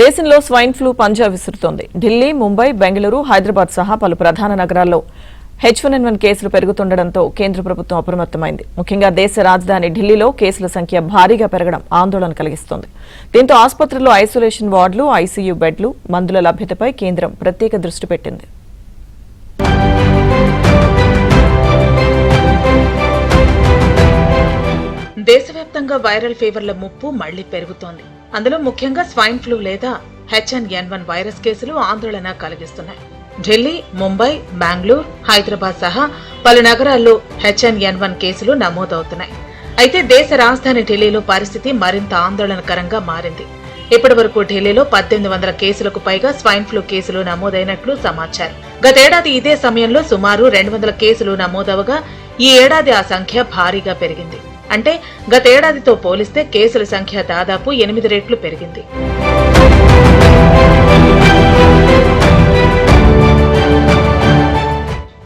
దేశంలో swine flu పంజా విసురుతోంది. ఢిల్లీ, ముంబై, బెంగళూరు, హైదరాబాద్ సహా పలు ప్రధాన నగరాల్లో H1N1 కేసులు పెరుగుతుండటంతో కేంద్ర ప్రభుత్వం అప్రమత్తమైంది. ముఖ్యంగా దేశ రాజధాని ఢిల్లీలో కేసుల సంఖ్య భారీగా పెరగడం ఆందోళన కలిగిస్తోంది. దీంతో ఆసుపత్రుల్లో ఐసోలేషన్ వార్డులు, ఐసీయూ బెడ్లు, మందుల లభ్యతపై కేంద్రం ప్రత్యేక దృష్టి పెట్టింది. దేశవ్యాప్తంగా వైరల్ ఫీవర్ల ముప్పు మళ్లీ పెరుగుతోంది. అందులో ముఖ్యంగా స్వైన్ ఫ్లూ లేదా H1N1 వైరస్ కేసులు ఆందోళన కలిగిస్తున్నాయి. ఢిల్లీ, ముంబై, బెంగళూరు, హైదరాబాద్ సహా పలు నగరాల్లో H1N1 కేసులు నమోదవుతున్నాయి. అయితే దేశ రాజధాని ఢిల్లీలో పరిస్థితి మరింత ఆందోళనకరంగా మారింది. ఇప్పటి వరకు ఢిల్లీలో 1800 కేసులకు పైగా స్వైన్ ఫ్లూ కేసులు నమోదైనట్లు సమాచారం. గతేడాది ఇదే సమయంలో సుమారు 200 కేసులు నమోదవగా ఈ ఏడాది ఆ సంఖ్య భారీగా పెరిగింది. అంటే గతేడాదితో పోలిస్తే కేసుల సంఖ్య దాదాపు 8 రెట్లు పెరిగింది.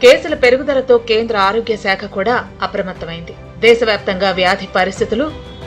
కేసుల పెరుగుదలతో కేంద్ర ఆరోగ్య శాఖ కూడా అప్రమత్తమైంది. దేశవ్యాప్తంగా వ్యాధి పరిస్థితులు,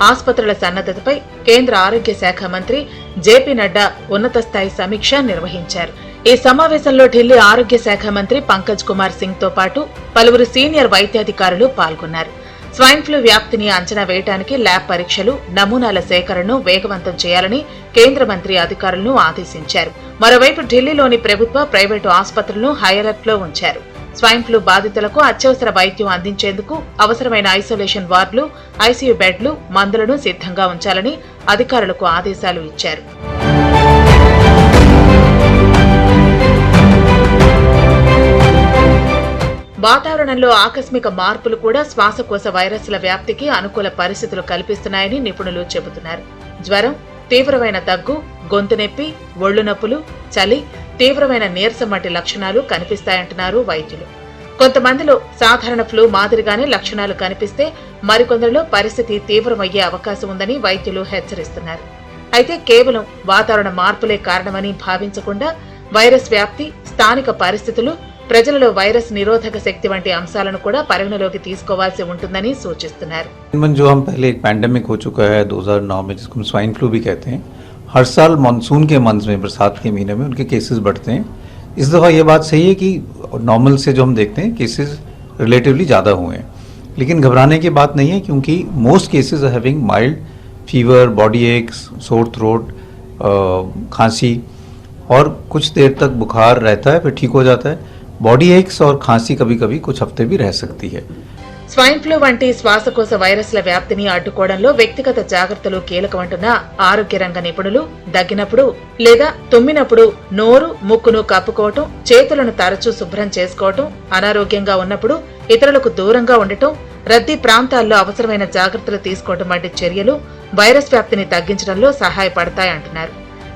ఆసుపత్రుల సన్నద్ధతపై కేంద్ర ఆరోగ్య శాఖ మంత్రి జేపీ నడ్డా ఉన్నత స్థాయి సమీక్ష నిర్వహించారు. ఈ సమావేశంలో ఢిల్లీ ఆరోగ్య శాఖ మంత్రి పంకజ్ కుమార్ సింగ్ తో పాటు పలువురు సీనియర్ వైద్యాధికారులు పాల్గొన్నారు. స్వైన్ ఫ్లూ వ్యాప్తిని అంచనా వేయడానికి ల్యాబ్ పరీక్షలు, నమూనాల సేకరణను వేగవంతం చేయాలని కేంద్ర మంత్రి అధికారులను ఆదేశించారు. మరోవైపు ఢిల్లీలోని ప్రభుత్వ, ప్రైవేటు ఆసుపత్రులను హైఅలర్ట్ లో ఉంచారు. స్వైన్ ఫ్లూ బాధితులకు అత్యవసర వైద్యం అందించేందుకు అవసరమైన ఐసోలేషన్ వార్డులు, ఐసీయూ బెడ్లు, మందులను సిద్ధంగా ఉంచాలని అధికారులకు ఆదేశాలు ఇచ్చారు. వాతావరణంలో ఆకస్మిక మార్పులు కూడా శ్వాసకోశ వైరస్ల వ్యాప్తికి అనుకూల పరిస్థితులు కల్పిస్తున్నాయని నిపుణులు చెబుతున్నారు. జ్వరం, తీవ్రమైన దగ్గు, గొంతు నొప్పి, ఒళ్లు నొప్పులు, చలి, తీవ్రమైన నీరసం వంటి లక్షణాలు కనిపిస్తాయంటున్నారు వైద్యులు. కొంతమందిలో సాధారణ ఫ్లూ మాదిరిగానే లక్షణాలు కనిపిస్తే మరికొందరిలో పరిస్థితి తీవ్రమయ్యే అవకాశం ఉందని వైద్యులు హెచ్చరిస్తున్నారు. అయితే కేవలం వాతావరణ మార్పులే కారణమని భావించకుండా వైరస్ వ్యాప్తి, స్థానిక పరిస్థితులు, ప్రజలలో వైరస్ నిరోధక శక్తి వంటి అంశాలను కూడా పరిగణలోకి తీసుకోవాల్సి ఉంటుందని సూచిస్తున్నారు. जो हम पहले एक पैंडेमिक हो चुका है 2009 में, जिसको हम स्वाइन फ्लू भी कहते हैं, हर साल मानसून के मंथ में, बरसात के महीने में उनके केसेस बढ़ते हैं. इस दफ़ा ये बात सही है कि नॉर्मल से जो हम देखते हैं केसेस रिलेटिवली ज़्यादा हुए हैं, लेकिन घबराने की बात नहीं है, क्योंकि most cases are having mild fever, body aches, sore throat, खांसी और कुछ देर तक बुखार रहता है, फिर ठीक हो जाता है. बॉडी एक्स और खांसी कभी कभी कुछ हफ्ते भी रह सकती है. స్వైన్ ఫ్లూ వంటి శ్వాసకోశ వైరస్ల వ్యాప్తిని అడ్డుకోవడంలో వ్యక్తిగత జాగ్రత్తలు కీలకమంటున్న ఆరోగ్య రంగ నిపుణులు దగ్గినప్పుడు లేదా తుమ్మినప్పుడు నోరు, ముక్కును కప్పుకోవటం, చేతులను తరచూ శుభ్రం చేసుకోవటం, అనారోగ్యంగా ఉన్నప్పుడు ఇతరులకు దూరంగా ఉండటం, రద్దీ ప్రాంతాల్లో అవసరమైన జాగ్రత్తలు తీసుకోవటం వంటి చర్యలు వైరస్ వ్యాప్తిని తగ్గించడంలో సహాయపడతాయంటున్నారు.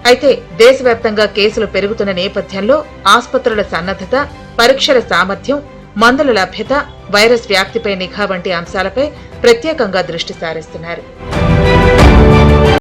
అయితే దేశవ్యాప్తంగా కేసులు పెరుగుతున్న నేపథ్యంలో ఆసుపత్రుల సన్నద్ధత, పరీక్షల సామర్థ్యం, మందుల లభ్యత, వైరస్ వ్యాప్తిపై నిఘా వంటి అంశాలపై ప్రత్యేకంగా దృష్టి సారిస్తున్నారు.